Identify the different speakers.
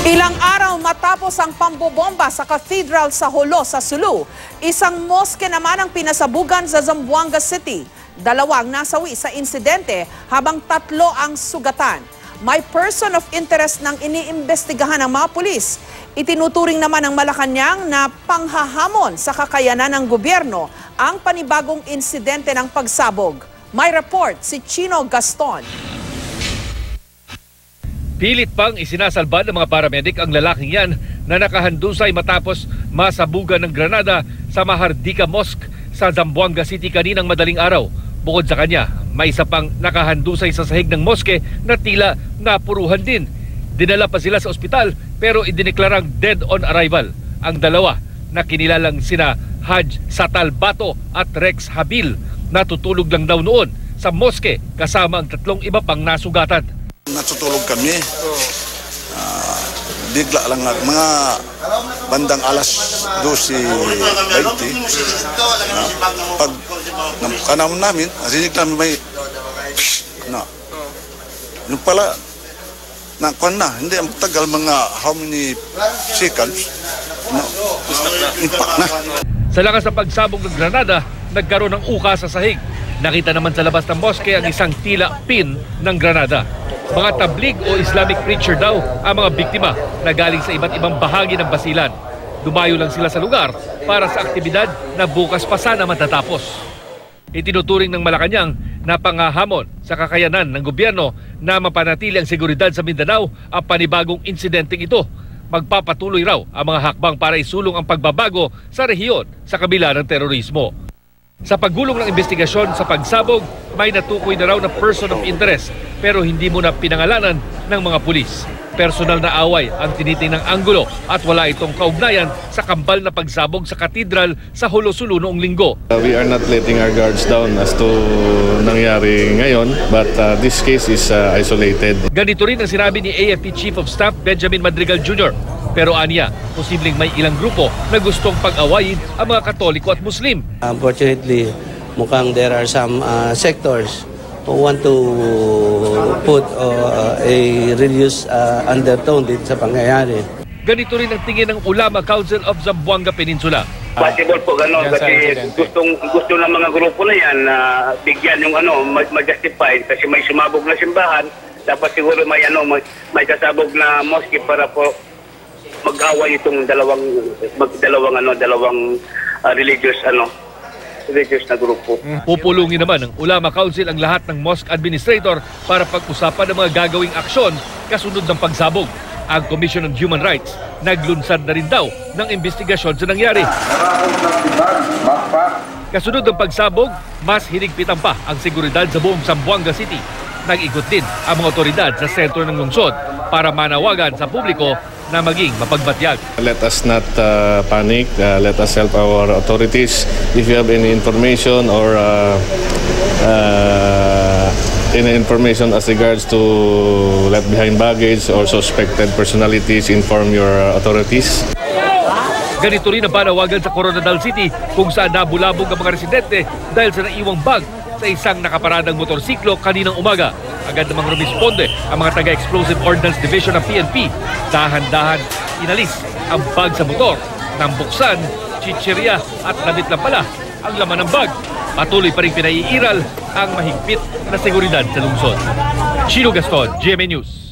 Speaker 1: Ilang araw matapos ang pambobomba sa Cathedral sa Jolo sa Sulu, isang moske naman ang pinasabugan sa Zamboanga City. Dalawang nasawi sa insidente habang 3 ang sugatan. May person of interest nang iniimbestigahan ng mga pulis. Itinuturing naman ng Malacanang na panghahamon sa kakayanan ng gobyerno ang panibagong insidente ng pagsabog. May report si Chino Gaston.
Speaker 2: Pilit pang isinasalba ng mga paramedic ang lalaking yan na nakahandusay matapos masabugan ng granada sa Mahardika Mosque sa Zamboanga City kaninang madaling araw. Bukod sa kanya, may isa pang nakahandusay sa sahig ng moske na tila napuruhan din. Dinala pa sila sa ospital pero idineklarang dead on arrival. Ang dalawa na kinilalang sina Haj Satal Bato at Rex Habil natutulog lang daw noon sa moske kasama ang 3 iba pang nasugatan.
Speaker 3: Natutulog kami. Bigla lang mga bandang alas 12:20. Pag kanam namin, asinig namin may yung pala nakuan na, hindi ang tagal mga how many seconds impact na.
Speaker 2: Sa lakas ng pagsabog ng granada, nagkaroon ng uka sa sahig. Nakita naman sa labas ng moske ang isang tila pin ng granada. Mga tablig o Islamic preacher daw ang mga biktima na galing sa iba't ibang bahagi ng Basilan. Dumayo lang sila sa lugar para sa aktibidad na bukas pa sana matatapos. Itinuturing ng Malacanang na panghahamon sa kakayanan ng gobyerno na mapanatili ang seguridad sa Mindanao ang panibagong insidenteng ito. Magpapatuloy raw ang mga hakbang para isulong ang pagbabago sa rehiyon sa kabila ng terorismo. Sa paggulong ng investigasyon sa pagsabog, may natukoy na raw na person of interest pero hindi muna pinangalanan ng mga pulis. Personal na away ang tinitinang anggulo at wala itong kaugnayan sa kambal na pagsabog sa katedral sa Jolo, Sulu noong linggo.
Speaker 4: We are not letting our guards down as to nangyari ngayon, but this case is isolated.
Speaker 2: Ganito rin ang sinabi ni AFP Chief of Staff Benjamin Madrigal Jr. Pero aniya, posibleng may ilang grupo na gustong pag-awayin ang mga Katoliko at Muslim.
Speaker 5: Unfortunately, mukhang there are some sectors who want to put a religious undertone din sa pangyayari.
Speaker 2: Ganito rin ang tingin ng Ulama Council of Zamboanga Peninsula.
Speaker 6: Possible po gano'n kasi gusto ng mga grupo na yan na bigyan yung mag-justified kasi may sumabog na simbahan, dapat siguro may kasabog na mosque para po mag-away itong dalawang religious na grupo.
Speaker 2: Pupulungin naman ng Ulama Council ang lahat ng mosque administrator para pag-usapan ng mga gagawing aksyon kasunod ng pagsabog. Ang Commission on Human Rights naglunsad na rin daw ng investigasyon sa nangyari. Kasunod ng pagsabog, mas hinigpitan pa ang seguridad sa buong Zamboanga City. Nag-ikot din ang mga otoridad sa sentro ng lungsod para manawagan sa publiko na maging mapagbatyag.
Speaker 4: Let us not panic. Let us help our authorities. If you have any information or any information as regards to left behind baggage or suspected personalities, inform your authorities.
Speaker 2: Ganito rin ang panawagan sa Coronadal City kung saan nabulabog ang mga residente dahil sa naiwang bag sa isang nakaparadang motorsiklo kaninang umaga. Agad namang rumisponde ang mga taga-Explosive Ordnance Division ng PNP. Dahan-dahan inalis ang bag sa motor. Nang buksan, chichirya at damit lang pala ang laman ng bag. Patuloy pa rin pinaiiral ang mahigpit na seguridad sa lungsod. Chino Gaston, GMA News.